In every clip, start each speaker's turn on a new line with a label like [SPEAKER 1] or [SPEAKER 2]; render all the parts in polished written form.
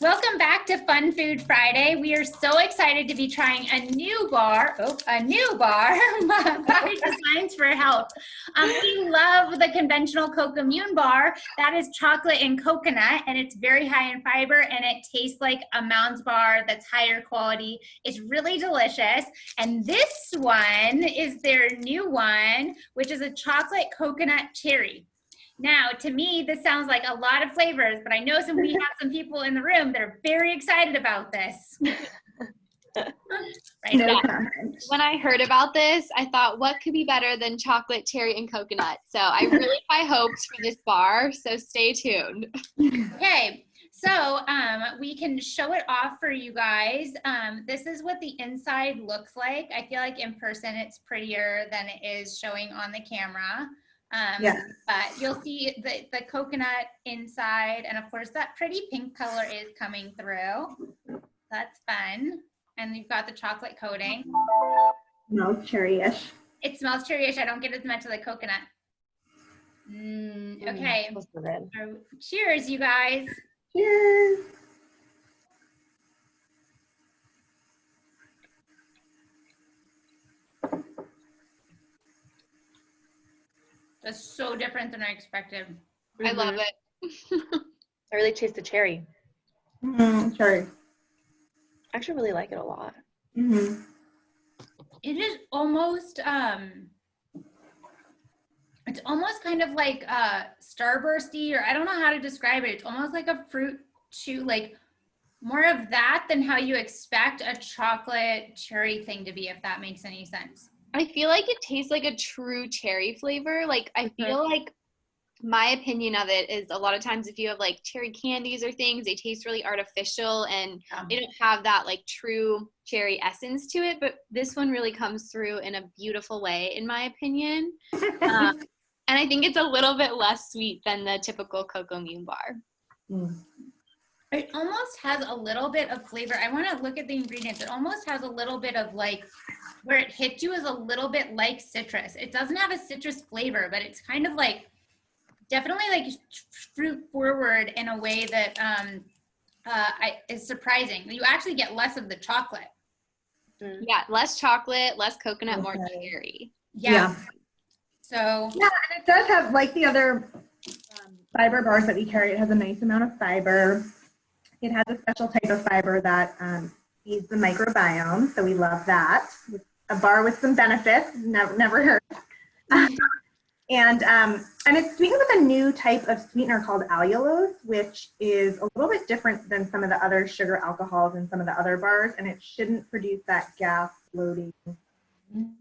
[SPEAKER 1] Welcome back to Fun Food Friday. We are so excited to be trying a new bar, Body Designs for Health. We love the conventional Cocommune bar. That is chocolate and coconut, and it's very high in fiber, and it tastes like a Mounds bar that's higher quality. It's really delicious. And this one is their new one, which is a chocolate coconut cherry. Now, to me, this sounds like a lot of flavors, but I know we have some people in the room that are very excited about this.
[SPEAKER 2] Right. No comment. When I heard about this, I thought, what could be better than chocolate, cherry, and coconut? So I really have high hopes for this bar, so stay tuned.
[SPEAKER 1] Okay, so we can show it off for you guys. This is what the inside looks like. I feel like in person it's prettier than it is showing on the camera. Yes. But you'll see the coconut inside, and of course that pretty pink color is coming through. That's fun. And you've got the chocolate coating.
[SPEAKER 2] Smells cherry-ish.
[SPEAKER 1] It smells cherry-ish. I don't get as much of the coconut. Okay. Cheers, you guys.
[SPEAKER 2] Cheers.
[SPEAKER 1] That's so different than I expected.
[SPEAKER 2] I love it.
[SPEAKER 3] I really taste the cherry.
[SPEAKER 2] Cherry.
[SPEAKER 3] I actually really like it a lot.
[SPEAKER 1] It is almost, it's almost kind of like Starbursty, or I don't know how to describe it. It's almost like a fruit chew, like more of that than how you expect a chocolate cherry thing to be, if that makes any sense.
[SPEAKER 2] I feel like it tastes like a true cherry flavor. Like, I feel like my opinion of it is a lot of times if you have like cherry candies or things, they taste really artificial and they don't have that like true cherry essence to it. But this one really comes through in a beautiful way, in my opinion. And I think it's a little bit less sweet than the typical Cocommune bar.
[SPEAKER 1] It almost has a little bit of flavor. I want to look at the ingredients. It almost has a little bit of like, where it hits you is a little bit like citrus. It doesn't have a citrus flavor, but it's kind of like, definitely like fruit forward in a way that is surprising. You actually get less of the chocolate.
[SPEAKER 2] Yeah, less chocolate, less coconut, more cherry.
[SPEAKER 1] Yeah. So.
[SPEAKER 4] Yeah, and it does have, like the other fiber bars that we carry, it has a nice amount of fiber. It has a special type of fiber that feeds the microbiome, so we love that. A bar with some benefits, never hurt. And it's sweetened with a new type of sweetener called allulose, which is a little bit different than some of the other sugar alcohols in some of the other bars, and it shouldn't produce that gas, bloating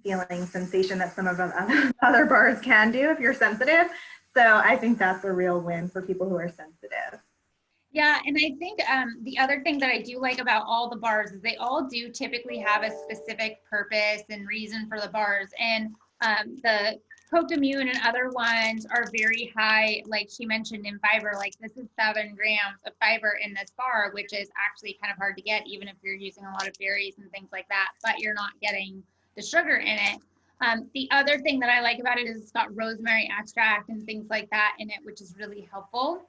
[SPEAKER 4] feeling sensation that some of the other bars can do if you're sensitive. So I think that's a real win for people who are sensitive.
[SPEAKER 1] Yeah, and I think the other thing that I do like about all the bars is they all do typically have a specific purpose and reason for the bars. And the Cocommune and other ones are very high, like she mentioned, in fiber. Like this is 7 grams of fiber in this bar, which is actually kind of hard to get, even if you're using a lot of berries and things like that, but you're not getting the sugar in it. The other thing that I like about it is it's got rosemary extract and things like that in it, which is really helpful.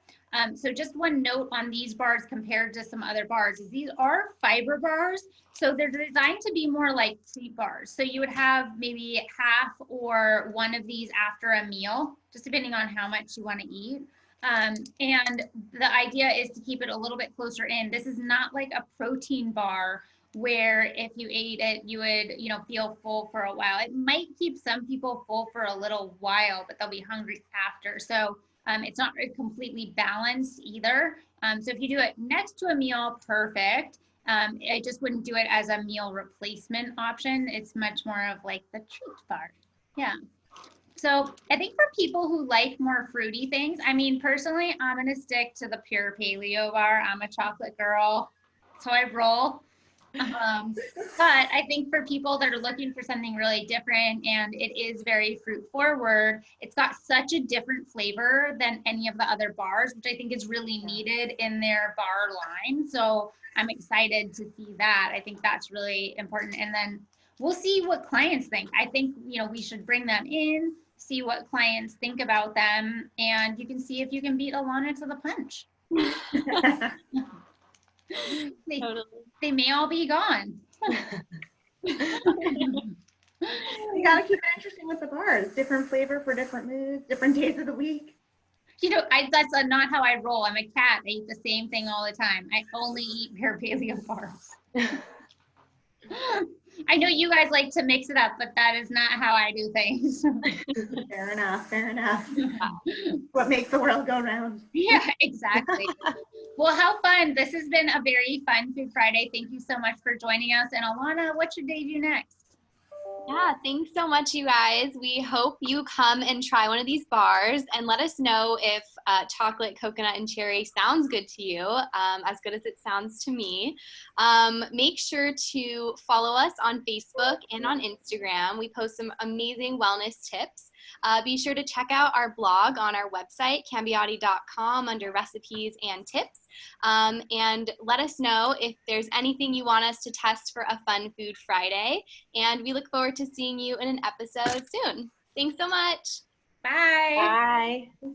[SPEAKER 1] So just one note on these bars compared to some other bars is these are fiber bars. So they're designed to be more like treat bars. So you would have maybe half or one of these after a meal, just depending on how much you want to eat. And the idea is to keep it a little bit closer in. This is not like a protein bar where if you ate it, you would, feel full for a while. It might keep some people full for a little while, but they'll be hungry after. So it's not completely balanced either. So if you do it next to a meal, perfect. I just wouldn't do it as a meal replacement option. It's much more of like the treat bar. Yeah. So I think for people who like more fruity things, I mean, personally, I'm going to stick to the pure paleo bar. I'm a chocolate girl, so I roll. But I think for people that are looking for something really different and it is very fruit forward, it's got such a different flavor than any of the other bars, which I think is really needed in their bar line. So I'm excited to see that. I think that's really important. And then we'll see what clients think. I think, we should bring them in, see what clients think about them, and you can see if you can beat Alana to the punch. They,
[SPEAKER 2] Totally.
[SPEAKER 1] they may all be gone.
[SPEAKER 4] You gotta keep it interesting with the bars. Different flavor for different moods, different days of the week.
[SPEAKER 1] That's not how I roll. I'm a cat. I eat the same thing all the time. I only eat bare paleo bars. I know you guys like to mix it up, but that is not how I do things.
[SPEAKER 4] Fair enough, fair enough. What makes the world go round.
[SPEAKER 1] Yeah, exactly. Well, how fun. This has been a very fun Food Friday. Thank you so much for joining us. And Alana, what should they do next?
[SPEAKER 2] Yeah, thanks so much, you guys. We hope you come and try one of these bars and let us know if chocolate, coconut, and cherry sounds good to you, as good as it sounds to me. Make sure to follow us on Facebook and on Instagram. We post some amazing wellness tips. Be sure to check out our blog on our website, cambiati.com, under recipes and tips. And let us know if there's anything you want us to test for a fun Food Friday. And we look forward to seeing you in an episode soon. Thanks so much.
[SPEAKER 1] Bye.
[SPEAKER 3] Bye.